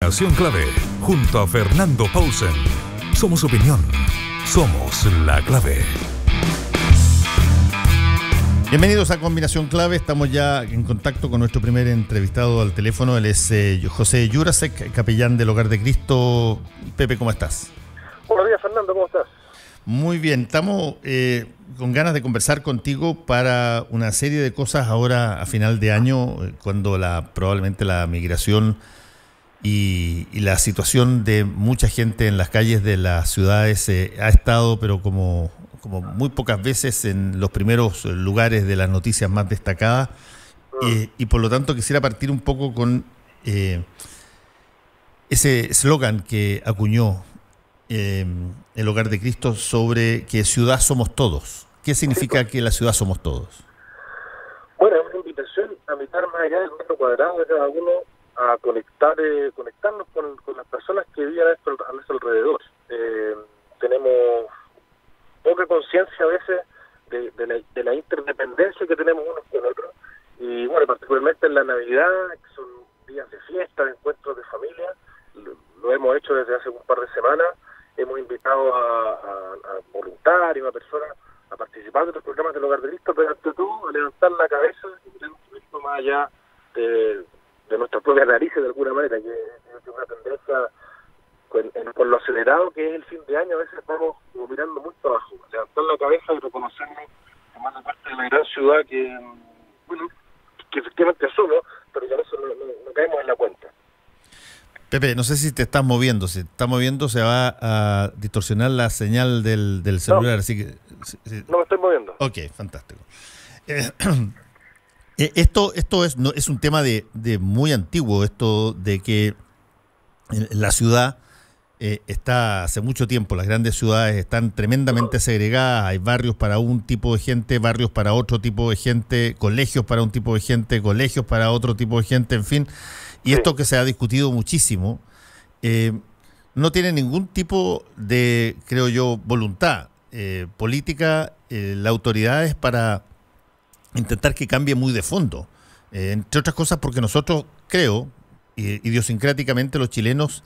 Combinación Clave, junto a Fernando Paulsen. Somos opinión, somos la clave. Bienvenidos a Combinación Clave. Estamos ya en contacto con nuestro primer entrevistado al teléfono. Él es José Jurasek, capellán del Hogar de Cristo. Pepe, ¿cómo estás? Buenos días, Fernando, ¿cómo estás? Muy bien, estamos con ganas de conversar contigo para una serie de cosas ahora a final de año, cuando probablemente la migración y la situación de mucha gente en las calles de las ciudades ha estado, pero como muy pocas veces, en los primeros lugares de las noticias más destacadas, y por lo tanto quisiera partir un poco con ese eslogan que acuñó el Hogar de Cristo sobre que ciudad somos todos. ¿Qué significa que la ciudad somos todos? Bueno, es una invitación a mirar más allá del metro cuadrado de cada uno, a conectarnos con las personas que viven a nuestro alrededor. Tenemos poca conciencia a veces de la interdependencia que tenemos unos con otros, y bueno, particularmente en la Navidad, que son días de fiesta, de encuentros de familia. Lo hemos hecho desde hace un par de semanas. Hemos invitado a voluntarios, a personas a participar de los programas del Hogar de Cristo, pero ante todo a levantar la cabeza y mirar un poquito más allá de nuestras propias narices, de alguna manera, que es una tendencia con lo acelerado que es el fin de año. A veces estamos como mirando muy abajo, levantar la cabeza y reconocernos formando parte de la gran ciudad que efectivamente somos, pero ya eso no caemos en la cuenta. Pepe, no sé si te estás moviendo. Si te estás moviendo se va a distorsionar la señal del celular, no, así que... No me estoy moviendo. Ok, fantástico. Esto es un tema de muy antiguo, esto de que la ciudad está hace mucho tiempo, las grandes ciudades están tremendamente segregadas, hay barrios para un tipo de gente, barrios para otro tipo de gente, colegios para un tipo de gente, colegios para otro tipo de gente, en fin. Y esto que se ha discutido muchísimo, no tiene ningún tipo de, creo yo, voluntad política, las autoridades para intentar que cambie muy de fondo. Entre otras cosas porque nosotros, creo, idiosincráticamente los chilenos,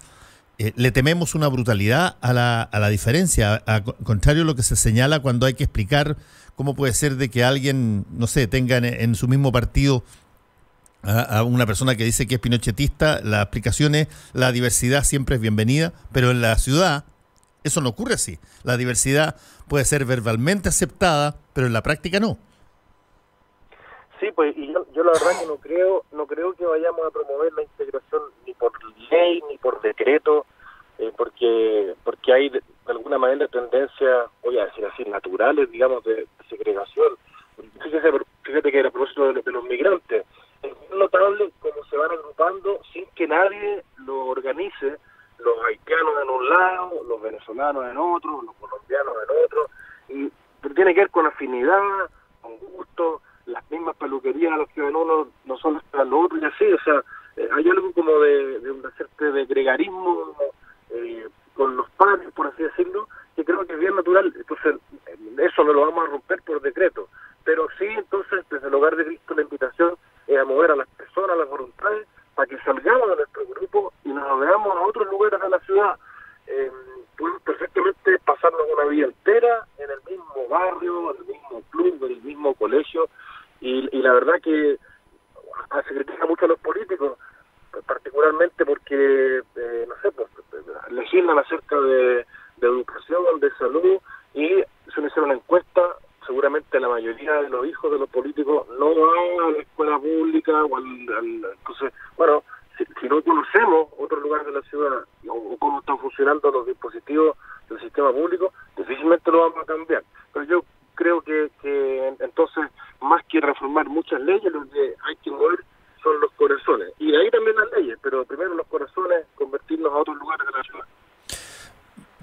le tememos una brutalidad a la diferencia, contrario a lo que se señala cuando hay que explicar cómo puede ser de que alguien, no sé, tenga en su mismo partido a una persona que dice que es pinochetista. La explicación es: la diversidad siempre es bienvenida, pero en la ciudad eso no ocurre así. La diversidad puede ser verbalmente aceptada, pero en la práctica no. Sí, pues, y yo la verdad que no creo que vayamos a promover la integración ni por ley ni por decreto, porque hay de alguna manera tendencias, voy a decir así, naturales, digamos, de segregación. Fíjate que a propósito de los migrantes, es notable cómo se van agrupando sin que nadie lo organice, los haitianos en un lado, los venezolanos en otro, los colombianos en otro, pero tiene que ver con afinidad, con gusto. Las mismas peluquerías a los que ven uno no son las para los otros, y así, o sea, hay algo como de una suerte de gregarismo con los padres, por así decirlo, que creo que es bien natural. Entonces, eso no lo vamos a romper por decreto, pero sí, entonces, desde el Hogar de Cristo, la invitación es a mover a las personas, a las voluntades, para que salgamos de nuestro grupo y nos veamos a otros lugares de la ciudad. Podemos perfectamente pasarnos una vida entera en el mismo barrio, en el mismo club, en el mismo colegio, y la verdad que se critica mucho a los políticos, particularmente porque, no sé, pues, legislan acerca de educación, de salud, y se me hicieron una encuesta. Seguramente la mayoría de los hijos de los políticos no van a la escuela pública entonces, bueno, si no conocemos otros lugares de la ciudad o cómo están funcionando los dispositivos del sistema público, difícilmente lo vamos a cambiar. Pero yo creo que entonces, más que reformar muchas leyes, lo que hay que mover son los corazones. Y de ahí también las leyes, pero primero los corazones, convertirnos a otros lugares de la ciudad.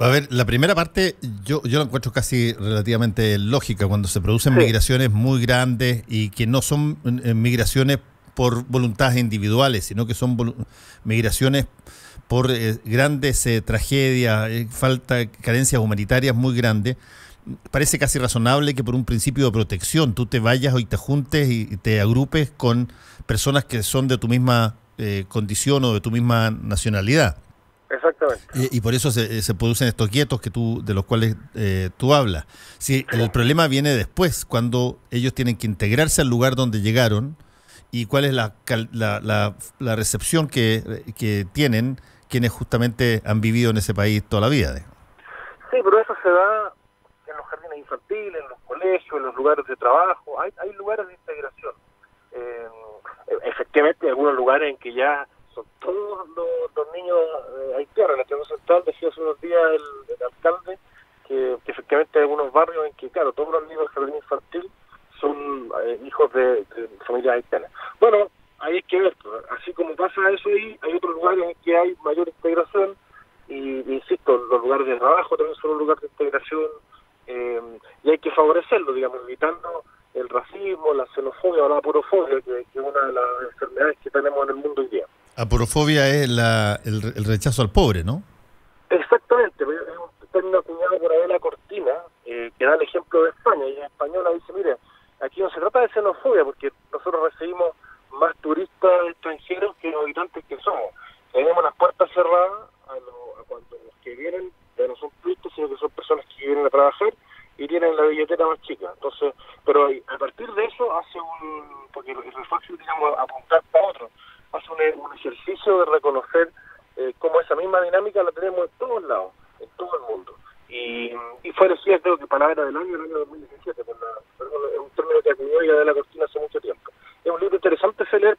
A ver, la primera parte yo la encuentro casi relativamente lógica, cuando se producen migraciones muy grandes y que no son migraciones por voluntades individuales, sino que son migraciones por grandes tragedias, carencias humanitarias muy grandes. Parece casi razonable que por un principio de protección tú te vayas y te juntes y te agrupes con personas que son de tu misma condición o de tu misma nacionalidad. Exactamente. Y por eso se producen estos guetos de los cuales tú hablas. Sí, el problema viene después, cuando ellos tienen que integrarse al lugar donde llegaron y cuál es la recepción que tienen quienes justamente han vivido en ese país toda la vida. Sí, pero eso se da en los jardines infantiles, en los colegios, en los lugares de trabajo. Hay lugares de integración. Efectivamente, hay algunos lugares en que ya son todos los niños haitianos. En la Teatro Central decía hace unos días el alcalde que efectivamente hay algunos barrios en que, claro, todos los niños del jardín infantil son hijos de familias haitianas. Bueno, ahí hay que ver, pues, así como pasa eso ahí, hay otros lugares en que hay mayor integración y insisto, los lugares de trabajo también son un lugar de integración y hay que favorecerlo, digamos, evitando el racismo, la xenofobia o la aporofobia, que es una de las enfermedades que tenemos en el mundo hoy día. Aporofobia es el rechazo al pobre, ¿no? Exactamente, es un término acuñado por Adela Cortina, que da el ejemplo de España, y en española dice, mire, aquí no se trata de xenofobia, porque nosotros recibimos más turistas extranjeros que los habitantes que somos. Tenemos las puertas cerradas a cuando los que vienen ya no son turistas, sino que son personas que vienen a trabajar y tienen la billetera más chica. Entonces, pero a partir de eso hace porque es fácil, digamos, apuntar para otro, hace un ejercicio de reconocer cómo esa misma dinámica la tenemos en todos lados, en todo el mundo. Y fue elegida, creo que palabra del año, el año 2017, es un término que acuñó ya de la Cortina hace mucho tiempo. Es un libro interesante de leer,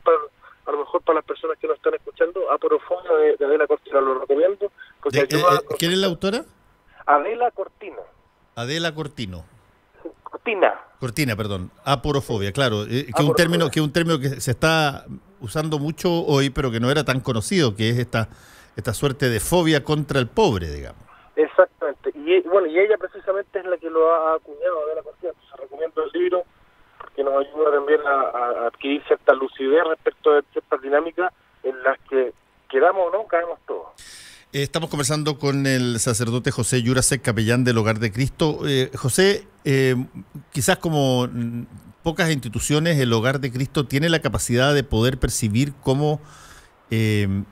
a lo mejor para las personas que nos están escuchando, Aporofobia de Adela Cortina, lo recomiendo. Porque ¿Quién es la autora? Adela Cortina. Adela Cortino. Cortina, perdón. Aporofobia, claro. Que es un término que se está usando mucho hoy, pero que no era tan conocido, que es esta suerte de fobia contra el pobre, digamos. Exactamente. Y bueno, y ella precisamente es la que lo ha acuñado, Adela Cortina. Entonces recomiendo el libro, que nos ayuda también a adquirir cierta lucidez respecto de ciertas dinámicas en las que quedamos o no, caemos todos. Estamos conversando con el sacerdote José Jurasek, capellán del Hogar de Cristo. José, quizás como pocas instituciones, el Hogar de Cristo tiene la capacidad de poder percibir cómo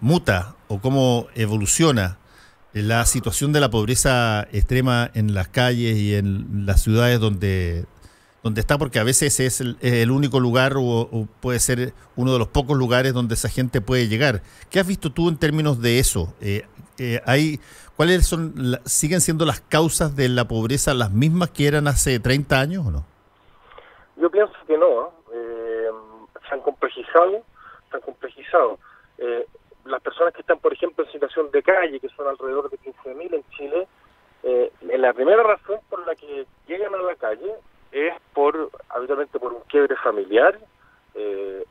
muta o cómo evoluciona la situación de la pobreza extrema en las calles y en las ciudades donde está, porque a veces es el único lugar o puede ser uno de los pocos lugares donde esa gente puede llegar. ¿Qué has visto tú en términos de eso? ¿Cuáles siguen siendo las causas de la pobreza las mismas que eran hace 30 años o no? Yo pienso que no. Se han complejizado. Las personas que están, por ejemplo, en situación de calle, que son alrededor de 15.000 en Chile, la primera razón por la que llegan a la calle es habitualmente por un quiebre familiar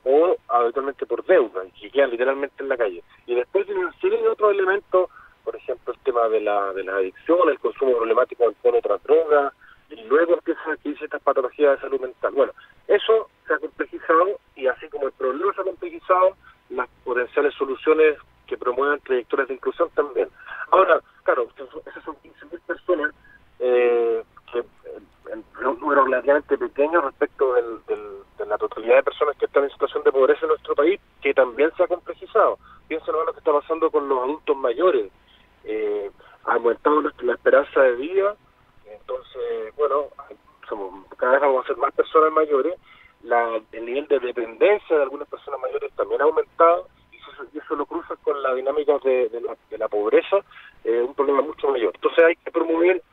o habitualmente por deuda, y que quedan literalmente en la calle. Y después tienen una serie de otros elementos, por ejemplo el tema de la adicción, el consumo problemático de alcohol, otras drogas, y luego empiezan a adquirirse estas patologías de salud mental. Bueno, eso se ha complejizado, y así como el problema se ha complejizado, las potenciales soluciones que promuevan trayectorias de inclusión también. Ahora, claro, esas son 15.000 personas que un número relativamente pequeño respecto de la totalidad de personas que están en situación de pobreza en nuestro país, que también se ha complejizado. Piensen en lo que está pasando con los adultos mayores. Ha aumentado la esperanza de vida, entonces, bueno, cada vez vamos a ser más personas mayores. El nivel de dependencia de algunas personas mayores también ha aumentado, y eso lo cruza con la dinámica de la pobreza, un problema mucho mayor. Entonces hay que promover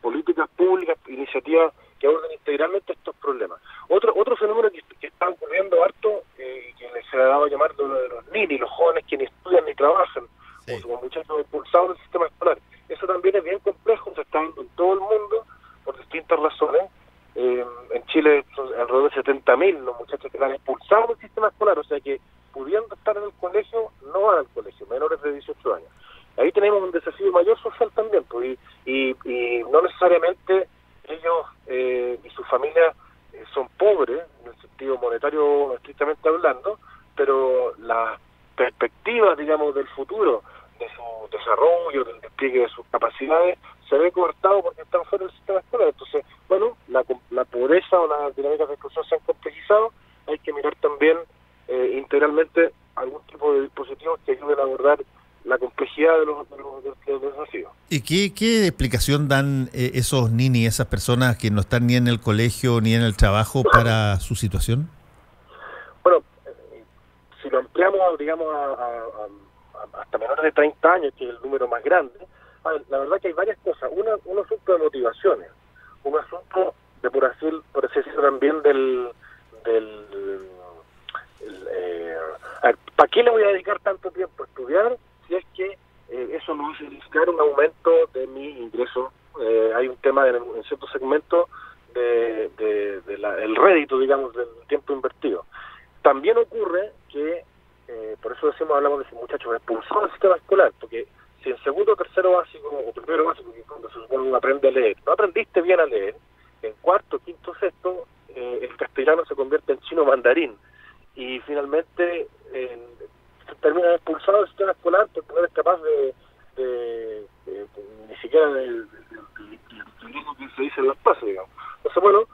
políticas públicas, iniciativas que aborden integralmente estos problemas. Otro fenómeno que está ocurriendo harto, que se le ha dado a llamar de los ninis, los jóvenes que ni estudian ni trabajan, sí, como muchachos expulsados del sistema escolar. Eso también es bien complejo, se está dando en todo el mundo por distintas razones. En Chile son alrededor de 70.000 los muchachos que están expulsados del sistema escolar, o sea que pudiendo estar en el colegio, no van al colegio, menores de 18 años. Ahí tenemos un desafío mayor social también, pues, y no necesariamente ellos y sus familias son pobres, en el sentido monetario estrictamente hablando, pero las perspectivas, digamos, del futuro, de su desarrollo, del despliegue de sus capacidades, se ve cortado porque están fuera del sistema escolar. Entonces, bueno, la pobreza o las dinámicas de exclusión se han complejizado. Hay que mirar también integralmente algún tipo de dispositivos que ayuden a abordar la complejidad de los desafíos. ¿Y qué explicación dan esos ninis, esas personas que no están ni en el colegio ni en el trabajo para su situación? Bueno, si lo ampliamos, digamos, hasta menores de 30 años, que es el número más grande, la verdad que hay varias cosas. Un asunto de motivaciones, un asunto de, por así decirlo, también ¿para qué le voy a dedicar tanto tiempo a estudiar si es que eso no va a significar un aumento de mi ingreso? Hay un tema en cierto segmento el rédito, digamos, del tiempo invertido. También ocurre que, por eso hablamos de ese muchacho expulsado del sistema escolar, porque si en segundo, tercero básico o primero básico, que cuando se supone uno aprende a leer, no aprendiste bien a leer, en cuarto, quinto, sexto, el castellano se convierte en chino mandarín, y finalmente termina expulsado del sistema escolar porque no eres capaz ni siquiera de que se dice en las clases, digamos. Entonces, bueno,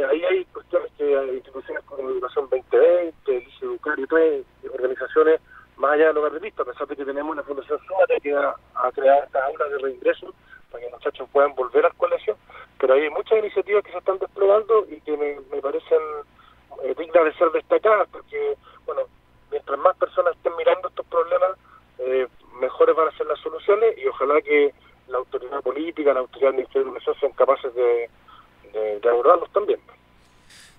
ahí hay cuestiones que hay instituciones como Educación 2020, Liceo Educar y otras organizaciones más allá de lo gardelista, a pesar de que tenemos una fundación Súmate que va a crear estas aulas de reingreso para que los muchachos puedan volver al colegio, pero hay muchas iniciativas que se están desplegando y que me parecen dignas de ser destacadas, porque, bueno, mientras más personas estén mirando estos problemas, mejores van a ser las soluciones, y ojalá que la autoridad política, la autoridad del Ministerio de Educación sean capaces de abordarlos también.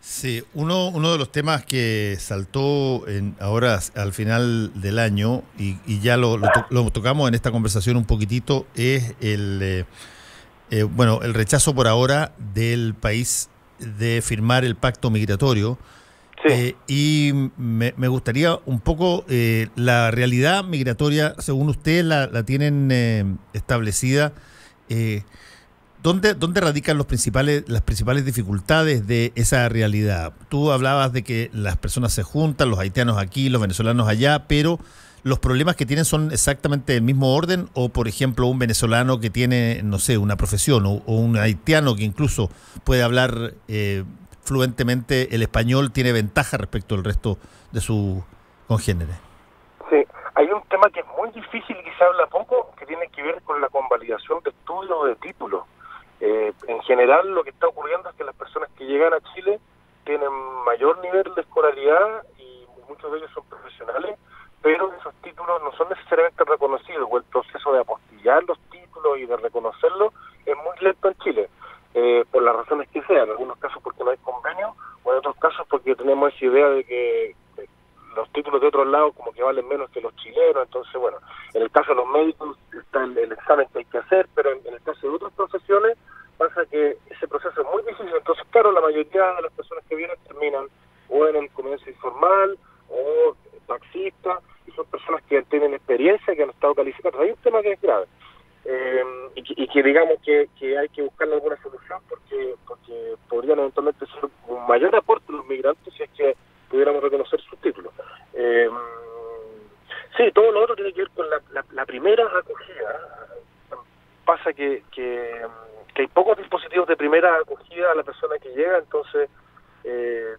Sí, uno de los temas que saltó ahora al final del año, y ya lo tocamos en esta conversación un poquitito, es el rechazo por ahora del país de firmar el pacto migratorio. Sí. Y me gustaría un poco, la realidad migratoria, según ustedes la tienen establecida, ¿dónde radican las principales dificultades de esa realidad? Tú hablabas de que las personas se juntan, los haitianos aquí, los venezolanos allá, pero ¿los problemas que tienen son exactamente del mismo orden? O, por ejemplo, un venezolano que tiene, no sé, una profesión, o un haitiano que incluso puede hablar fluentemente el español, tiene ventaja respecto al resto de sus congéneres. Sí, hay un tema que es muy difícil y que se habla poco, que tiene que ver con la convalidación de estudios o de títulos. En general, lo que está ocurriendo es que las personas que llegan a Chile tienen mayor nivel de escolaridad y muchos de ellos son profesionales, pero esos títulos no son necesariamente reconocidos, o el proceso de apostillar los títulos y de reconocerlos es muy lento en Chile. Por las razones que sean, en algunos casos porque no hay convenio, o en otros casos porque tenemos esa idea de que los títulos de otros lados como que valen menos que los chilenos. Entonces, bueno, en el caso de los médicos está el examen que hay que hacer, pero en el caso de otras profesiones pasa que ese proceso es muy difícil. Entonces, claro, la mayoría de las personas que vienen terminan o en el comercio informal o taxistas, y son personas que tienen experiencia, que han estado calificadas. Hay un tema que es grave. Y que digamos que hay que buscarle alguna solución porque podrían eventualmente ser un mayor aporte de los migrantes si es que pudiéramos reconocer sus títulos. Sí, todo lo otro tiene que ver con la primera acogida. Pasa que hay pocos dispositivos de primera acogida a la persona que llega, entonces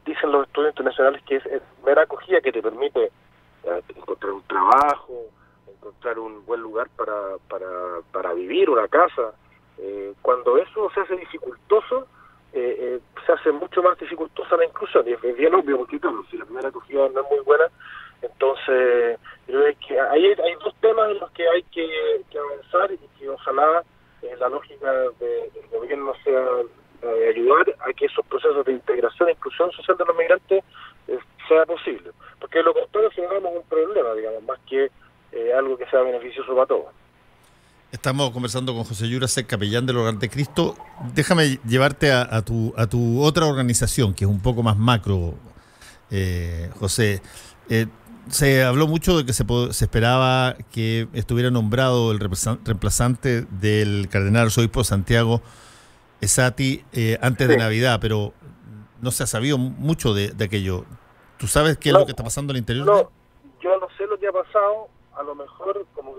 dicen los estudiantes nacionales que es primera acogida que te permite encontrar un trabajo, encontrar un buen lugar para vivir, una casa. Cuando eso se hace dificultoso, se hace mucho más dificultosa la inclusión, y es bien obvio, porque claro, si la primera acogida no es muy buena, entonces creo que hay dos temas en los que hay que avanzar, y que ojalá la lógica del gobierno sea ayudar a que esos procesos de integración e inclusión social de los migrantes sea posible, porque de lo contrario generamos un problema, digamos, más que algo que sea beneficioso para todos. Estamos conversando con José Yurasek, capellán del Hogar de Cristo. Déjame llevarte a tu otra organización, que es un poco más macro, José. Se habló mucho de que se esperaba que estuviera nombrado el reemplazante del cardenal arzobispo Santiago Esati antes de Navidad, pero no se ha sabido mucho de aquello. ¿Tú sabes qué es lo que está pasando al interior? No, yo no sé lo que ha pasado. A lo mejor, como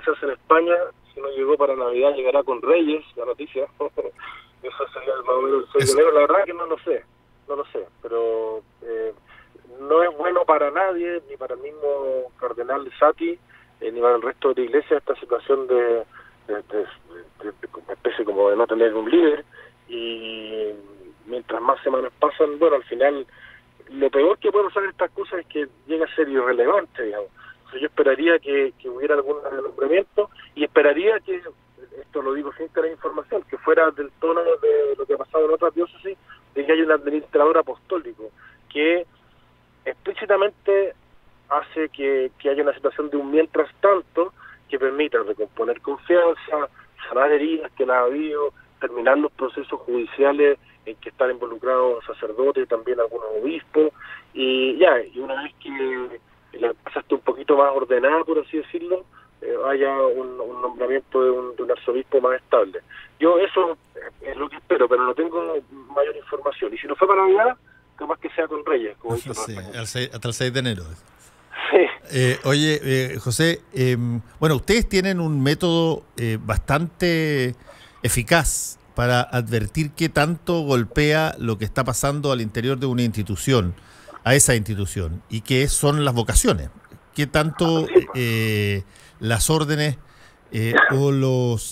se hace en España, si no llegó para Navidad, llegará con Reyes, la noticia. Eso sería más o menos el 6 de enero. La verdad que no lo sé, pero no es bueno para nadie, ni para el mismo cardenal Sati, ni para el resto de la iglesia, esta situación de una especie como de no tener un líder. Y mientras más semanas pasan, bueno, al final lo peor que puede pasar en estas cosas es que llega a ser irrelevante, digamos. Entonces yo esperaría que hubiera algún nombramiento, y esperaría que, esto lo digo sin tener información, que fuera del tono de lo que ha pasado en otras diócesis, de que hay un administrador apostólico que explícitamente hace que haya una situación de un mientras tanto que permita recomponer confianza, sanar heridas que la ha habido, terminar los procesos judiciales en que están involucrados sacerdotes, también algunos obispos, y una vez que la cosa esté un poquito más ordenada, por así decirlo, haya un nombramiento de un arzobispo más estable. Yo eso es lo que espero, pero no tengo mayor información. Y si no fue para Navidad, capaz que sea con Reyes, como dice sí, hasta el 6 de enero. Sí. Oye, José, bueno, ustedes tienen un método bastante eficaz para advertir qué tanto golpea lo que está pasando al interior de una institución, a esa institución, y qué son las vocaciones, qué tanto las órdenes o los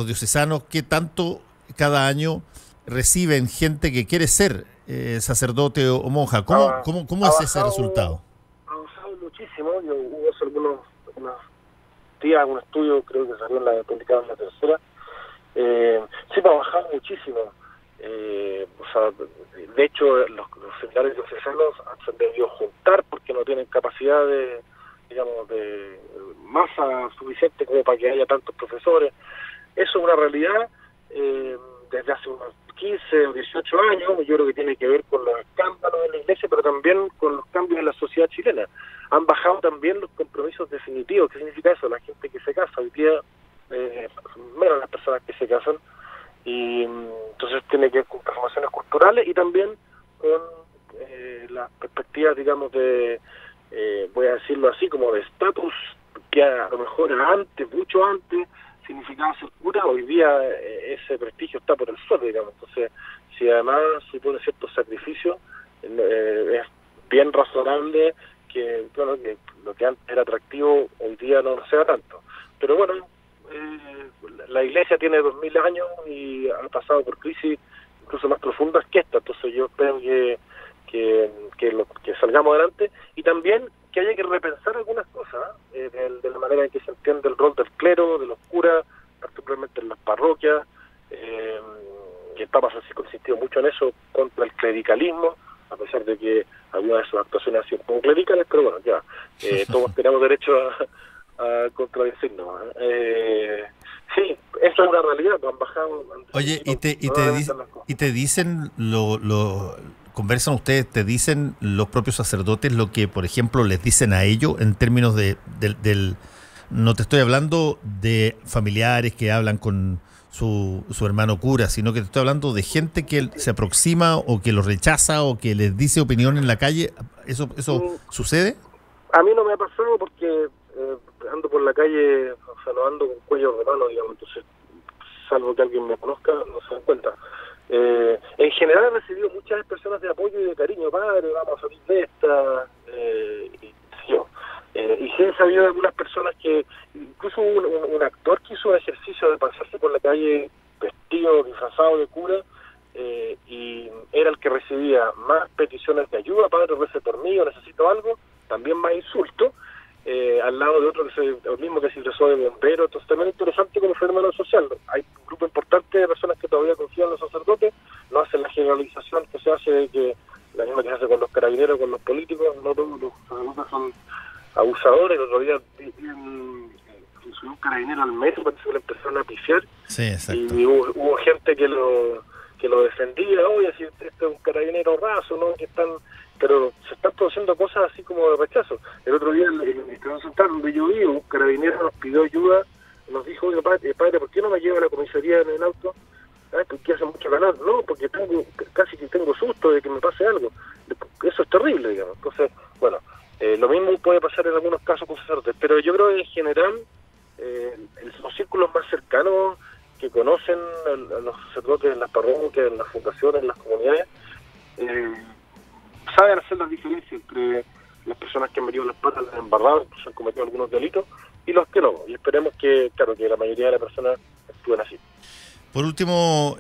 diocesanos, qué tanto cada año reciben gente que quiere ser sacerdote o monja. ¿Cómo es ese resultado? Ha bajado muchísimo. Hubo unos días, un estudio, creo que salió publicado en la tercera. Sí, ha bajado muchísimo. De hecho, los seminarios diocesanos se han debido juntar porque no tienen capacidad de masa suficiente como para que haya tantos profesores. Eso es una realidad desde hace unos 15 o 18 años. Yo creo que tiene que ver con los escándalos en la iglesia, pero también con los cambios en la sociedad chilena. Han bajado también los compromisos definitivos. ¿Qué significa eso? La gente que se casa hoy día, menos las personas que se casan, y entonces tiene que ver con transformaciones culturales y también con las perspectivas, digamos, de voy a decirlo así, como de estatus, que a lo mejor antes, mucho antes, significaba ser cura. Hoy día ese prestigio está por el suelo, digamos. Entonces, si además supone ciertos sacrificios, es bien razonable que lo que antes era atractivo hoy día no sea tanto. Pero bueno, la iglesia tiene 2000 años y ha pasado por crisis incluso más profundas que esta. Entonces yo espero que salgamos adelante, y también que haya que repensar algunas cosas de la manera en que se entiende el rol del clero, de los curas, particularmente en las parroquias, que el Papa Francisco insistió mucho en eso, contra el clericalismo, a pesar de que algunas de sus actuaciones han sido un poco clericales, pero bueno, ya, todos tenemos derecho a contradecirnos. Sí, eso es una realidad, han bajado. Oye, y te dicen conversan ustedes, te dicen los propios sacerdotes lo que, por ejemplo, les dicen a ellos en términos del no te estoy hablando de familiares que hablan con su hermano cura, sino que te estoy hablando de gente que se aproxima o que los rechaza o que les dice opinión en la calle. ¿Eso sucede? A mí no me ha pasado porque ando por la calle, no ando con cuello de mano, digamos, entonces, salvo que alguien me conozca, no se dan cuenta. En general he recibido muchas expresiones de apoyo y de cariño: padre, vamos a salir de esta, y sí he sabido de algunas personas que, incluso un actor que hizo un ejercicio de pasarse por la calle vestido, disfrazado de cura, y era el que recibía más peticiones de ayuda: padre, rece por mí, o necesito algo, también más insultos, al lado de otro el mismo que se ingresó de bombero. Entonces también es interesante como fenómeno social. Hay un grupo importante de personas que todavía confían en los sacerdotes, no hacen la generalización que se hace, que la misma que se hace con los carabineros, con los políticos. No todos los sacerdotes son abusadores. El otro día subió un carabinero al metro, parece que le empezaron a pifiar. Sí, exacto. Y hubo gente que lo defendía: oye, si este es un carabinero raso, ¿no? Que están... Pero se están produciendo cosas así como de rechazo. El otro día en el Estado Central, donde yo vivo, un carabinero nos pidió ayuda, nos dijo: oye, padre, ¿por qué no me lleva a la comisaría en el auto? Porque hace mucho calor. No, porque casi que tengo susto de que me pase algo. Eso es terrible, digamos. Entonces, bueno, lo mismo puede pasar en algunos casos con sacerdotes, pero yo creo que en general los círculos más cercanos que conocen a los sacerdotes en las parroquias, en las fundaciones, en las comunidades, saben hacer las diferencias entre las personas que han metido las patas, las han embarrado, que han cometido algunos delitos, y los que no. Y esperemos que, claro, que la mayoría de las personas actúen así. Por último,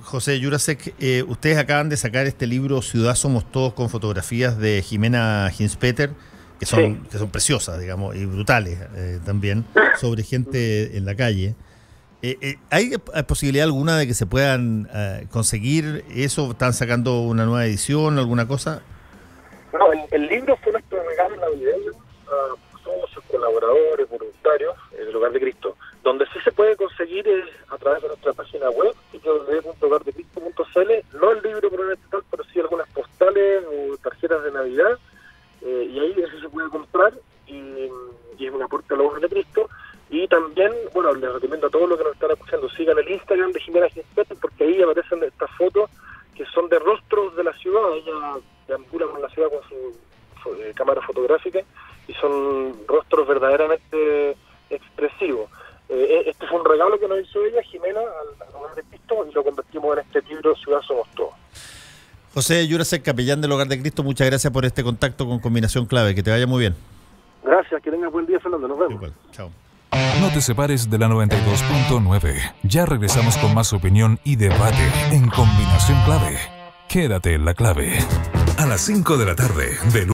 José Jurasek, ustedes acaban de sacar este libro Ciudad Somos Todos, con fotografías de Jimena Hinspeter, que son preciosas, digamos, y brutales también, sobre gente en la calle. ¿Hay posibilidad alguna de que se puedan conseguir eso? ¿Están sacando una nueva edición, alguna cosa? No, el libro fue nuestro regalo navideño a socios, colaboradores, voluntarios del Hogar de Cristo. Donde sí se puede conseguir es a través de nuestra página web, www.hogardecristo.cl, no el libro probablemente tal, pero sí algunas postales o tarjetas de Navidad, y ahí eso se puede comprar, y es un aporte al Hogar de Cristo. Y también, bueno, les recomiendo a todos los que nos están escuchando, sigan el Instagram de Jimena Hinspeter, porque ahí aparecen estas fotos que son de rostros de la ciudad. Ella deambula por la ciudad con su cámara fotográfica y son rostros verdaderamente expresivos. Este fue un regalo que nos hizo ella, Jimena, al Hogar de Cristo, y lo convertimos en este libro Ciudad Somos Todos. José Jurasek, capellán del Hogar de Cristo, muchas gracias por este contacto con Combinación Clave. Que te vaya muy bien. Gracias, que tengas buen día, Fernando. Nos vemos. Igual. Chao. No te separes de la 92.9. Ya regresamos con más opinión y debate en Combinación Clave. Quédate en la clave. A las 5 de la tarde, de